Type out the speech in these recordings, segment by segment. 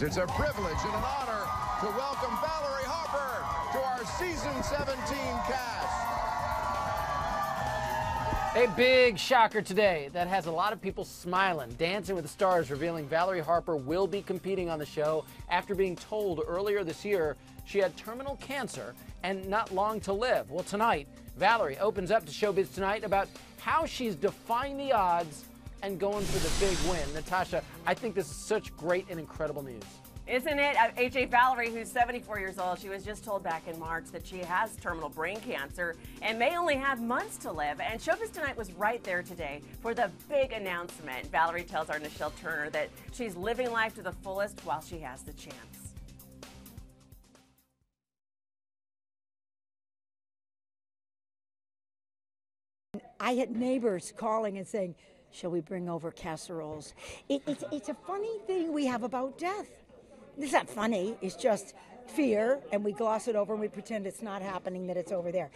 It's a privilege and an honor to welcome Valerie Harper to our Season 17 cast. A big shocker today that has a lot of people smiling. Dancing with the Stars revealing Valerie Harper will be competing on the show after being told earlier this year she had terminal cancer and not long to live. Well, tonight, Valerie opens up to Showbiz Tonight about how she's defying the odds and going for the big win. Natasha, I think this is such great and incredible news. Isn't it? AJ Valerie, who's 74 years old, she was just told back in March that she has terminal brain cancer and may only have months to live. And Showbiz Tonight was right there today for the big announcement. Valerie tells our Nichelle Turner that she's living life to the fullest while she has the chance. I had neighbors calling and saying, shall we bring over casseroles? It's a funny thing we have about death. It's not funny, it's just fear, and we gloss it over and we pretend it's not happening, that it's over there.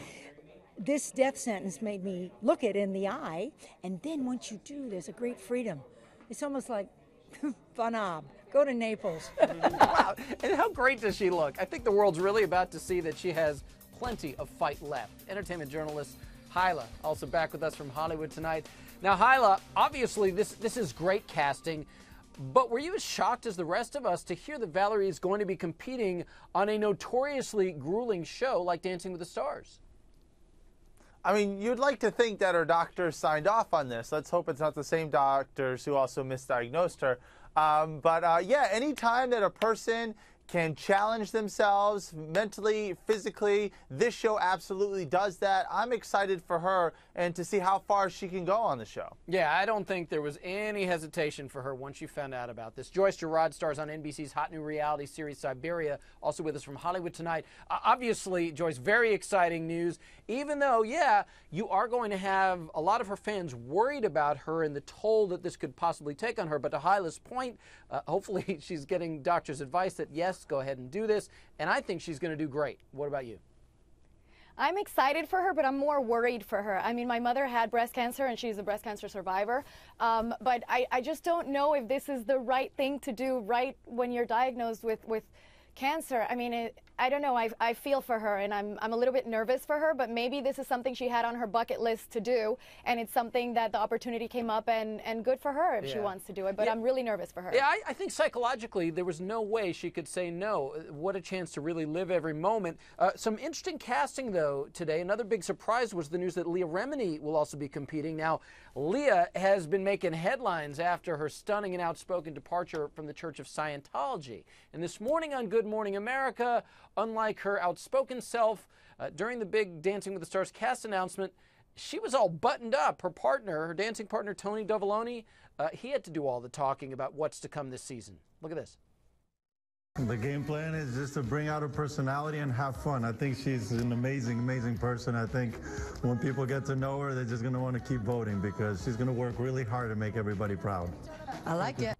This death sentence made me look it in the eye, and then once you do, there's a great freedom. It's almost like Fanab. Go to Naples. Wow, and how great does she look? I think the world's really about to see that she has plenty of fight left. Entertainment journalist Hyla, also back with us from Hollywood Tonight. Now, Hyla, obviously this is great casting, but were you as shocked as the rest of us to hear that Valerie is going to be competing on a notoriously grueling show like Dancing with the Stars? I mean, you'd like to think that her doctors signed off on this. Let's hope it's not the same doctors who also misdiagnosed her. Yeah, anytime that a person can challenge themselves mentally, physically, this show absolutely does that. I'm excited for her and to see how far she can go on the show. Yeah, I don't think there was any hesitation for her once you found out about this. Joyce Gerard stars on NBC's hot new reality series Siberia, also with us from Hollywood Tonight. Obviously, Joyce, very exciting news, even though, yeah, you are going to have a lot of her fans worried about her and the toll that this could possibly take on her. But to Hyla's point, hopefully she's getting doctors' advice that, yes, go ahead and do this, and I think she's going to do great. What about you? I'm excited for her, but I'm more worried for her. I mean, my mother had breast cancer, and she's a breast cancer survivor, but I just don't know if this is the right thing to do right when you're diagnosed with cancer. I mean, I don't know. I feel for her, and I'm a little bit nervous for her, but maybe this is something she had on her bucket list to do, and it's something that the opportunity came up, and good for her if she wants to do it, but I'm really nervous for her. Yeah, I think psychologically there was no way she could say no. What a chance to really live every moment. Some interesting casting, though, today. Another big surprise was the news that Leah Remini will also be competing. Now, Leah has been making headlines after her stunning and outspoken departure from the Church of Scientology. And this morning on Good Morning America, unlike her outspoken self during the big Dancing with the Stars cast announcement, she was all buttoned up. Her partner, her dancing partner, Tony Dovoloni, he had to do all the talking about what's to come this season. Look at this. The game plan is just to bring out her personality and have fun. I think she's an amazing, amazing person. I think when people get to know her, they're just going to want to keep voting because she's going to work really hard to make everybody proud. I like it.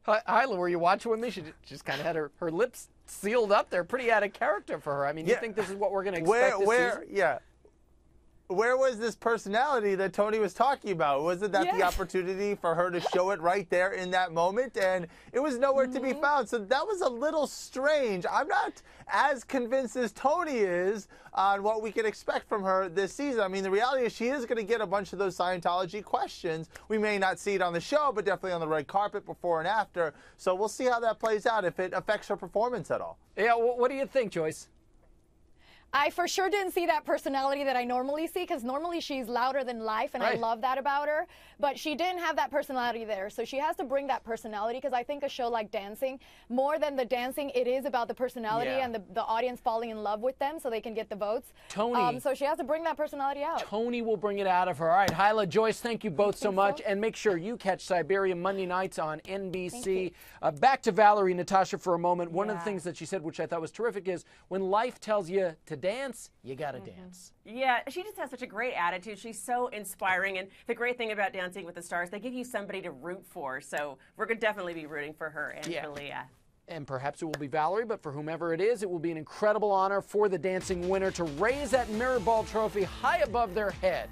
Hyla, were you watching with me? She just kind of had her lips sealed up there. Pretty out of character for her. I mean, you think this is what we're going to expect this season? Yeah. Where was this personality that Tony was talking about? Wasn't that the opportunity for her to show it right there in that moment? And it was nowhere to be found. So that was a little strange. I'm not as convinced as Tony is on what we can expect from her this season. I mean, the reality is she is going to get a bunch of those Scientology questions. We may not see it on the show, but definitely on the red carpet before and after. So we'll see how that plays out, if it affects her performance at all. Yeah, what do you think, Joyce? I for sure didn't see that personality that I normally see, because normally she's louder than life, and I love that about her. But she didn't have that personality there, so she has to bring that personality, because I think a show like Dancing, more than the dancing, it is about the personality and the audience falling in love with them so they can get the votes. Tony. So she has to bring that personality out. Tony will bring it out of her. All right, Hyla, Joyce, thank you both so much. And make sure you catch Siberia Monday nights on NBC. Back to Valerie, Natasha, for a moment. One of the things that she said, which I thought was terrific, is when life tells you to dance, you gotta dance. Yeah, she just has such a great attitude. She's so inspiring, and the great thing about Dancing with the Stars, they give you somebody to root for, so we're going to definitely be rooting for her and for Leah. And perhaps it will be Valerie, but for whomever it is, it will be an incredible honor for the dancing winner to raise that mirror ball trophy high above their head.